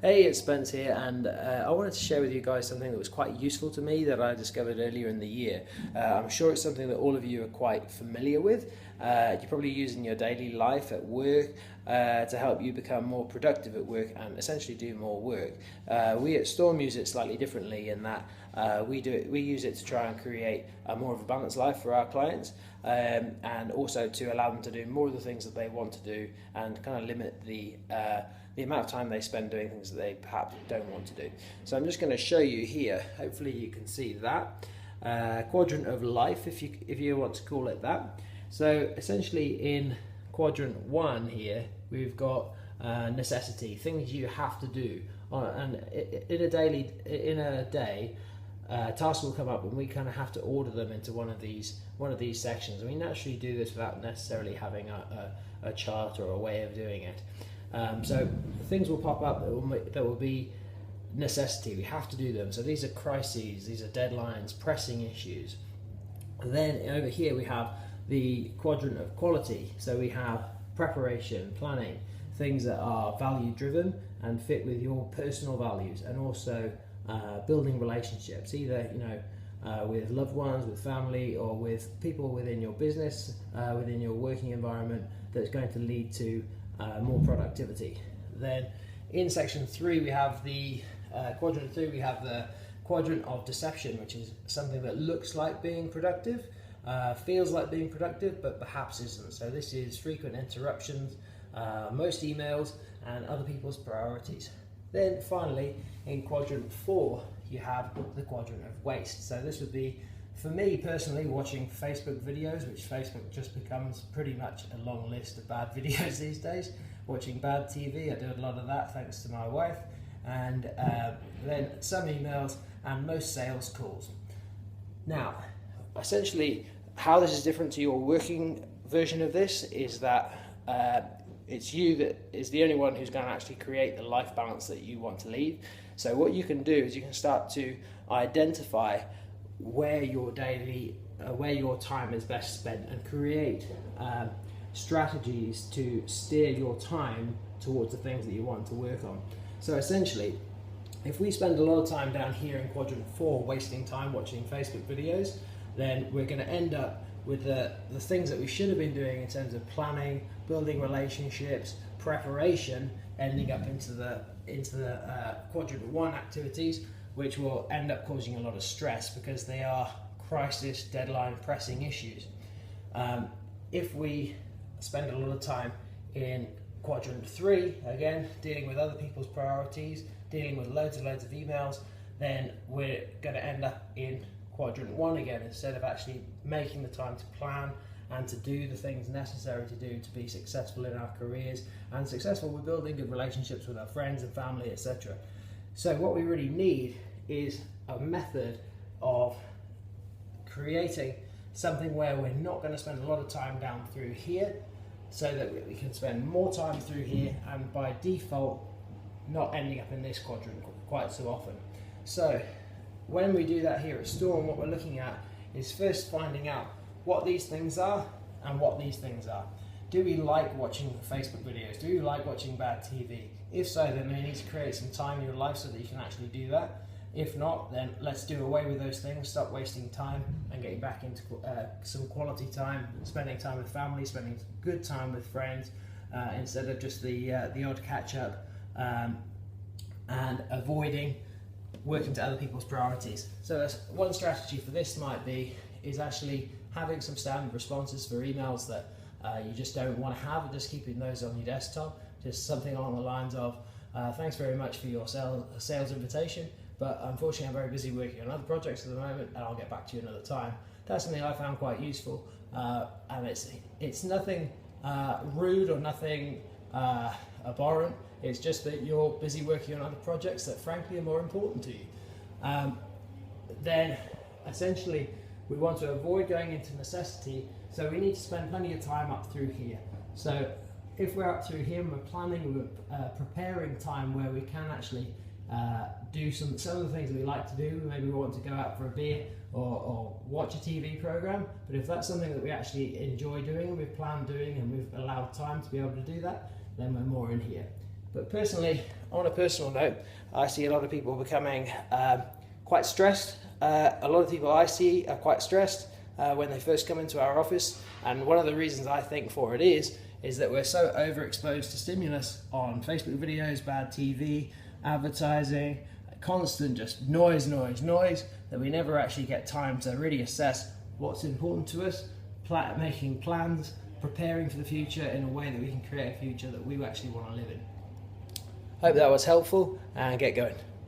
Hey, it's Spence here, and I wanted to share with you guys something that was quite useful to me that I discovered earlier in the year. I'm sure it's something that all of you are quite familiar with. You probably use in your daily life at work to help you become more productive at work and essentially do more work. We at Storm use it slightly differently in that we use it to try and create more of a balanced life for our clients, and also to allow them to do more of the things that they want to do and kind of limit the amount of time they spend doing things that they perhaps don't want to do. So I'm just going to show you here, hopefully you can see that, quadrant of life, if you want to call it that. So essentially in quadrant 1 here, we've got necessity, things you have to do. And in a day, tasks will come up and we kind of have to order them into one of these sections. And we naturally do this without necessarily having a chart or a way of doing it. So things will pop up that will be necessity. We have to do them. So these are crises, these are deadlines, pressing issues. And then over here we have the quadrant of quality. So we have preparation, planning, things that are value driven and fit with your personal values, and also building relationships, either with loved ones, with family, or with people within your business, within your working environment, that's going to lead to more productivity. Then in section 3 we have the quadrant 3, we have the quadrant of deception, which is something that looks like being productive, feels like being productive, but perhaps isn't. So this is frequent interruptions, most emails, and other people's priorities. Then finally in quadrant 4 you have the quadrant of waste. So this would be, for me personally, watching Facebook videos, which Facebook just becomes pretty much a long list of bad videos these days. Watching bad TV, I do a lot of that thanks to my wife. And then some emails and most sales calls. Now, essentially, how this is different to your working version of this is that it's you that is the only one who's going to actually create the life balance that you want to lead. So what you can do is you can start to identify where your time is best spent, and create strategies to steer your time towards the things that you want to work on. So essentially, if we spend a lot of time down here in quadrant 4 wasting time watching Facebook videos, then we're going to end up with the things that we should have been doing in terms of planning, building relationships, preparation, ending up into the quadrant 1 activities, which will end up causing a lot of stress because they are crisis, deadline, pressing issues. If we spend a lot of time in quadrant 3, again, dealing with other people's priorities, dealing with loads of emails, then we're going to end up in quadrant 1 again, instead of actually making the time to plan and to do the things necessary to do to be successful in our careers and successful with building good relationships with our friends and family, etc. So what we really need is a method of creating something where we're not going to spend a lot of time down through here, so that we can spend more time through here, and by default not ending up in this quadrant quite so often. So when we do that here at Storm, what we're looking at is first finding out what these things are and what these things are. Do we like watching Facebook videos? Do you like watching bad TV? If so, then you need to create some time in your life so that you can actually do that. If not, then let's do away with those things, stop wasting time and getting back into some quality time, spending time with family, spending good time with friends, instead of just the odd catch up, and avoiding working to other people's priorities. So that's one strategy for this is actually having some standard responses for emails that you just don't want to have, and just keeping those on your desktop. Just something along the lines of, thanks very much for your sales invitation, but unfortunately I'm very busy working on other projects at the moment, and I'll get back to you another time. That's something I found quite useful, and it's nothing rude or nothing abhorrent. It's just that you're busy working on other projects that frankly are more important to you. Then essentially we want to avoid going into necessity, so we need to spend plenty of time up through here. So if we're up through here and we're planning, we're preparing time where we can actually do some of the things that we like to do. Maybe we want to go out for a beer or watch a TV program, but if that's something that we actually enjoy doing and we've planned doing and we've allowed time to be able to do that, then we're more in here. But personally, on a personal note, I see a lot of people becoming quite stressed. A lot of people I see are quite stressed when they first come into our office, and one of the reasons I think for it is that we're so overexposed to stimulus on Facebook videos, bad TV, advertising, constant just noise, that we never actually get time to really assess what's important to us, making plans, preparing for the future in a way that we can create a future that we actually want to live in. Hope that was helpful, and get going.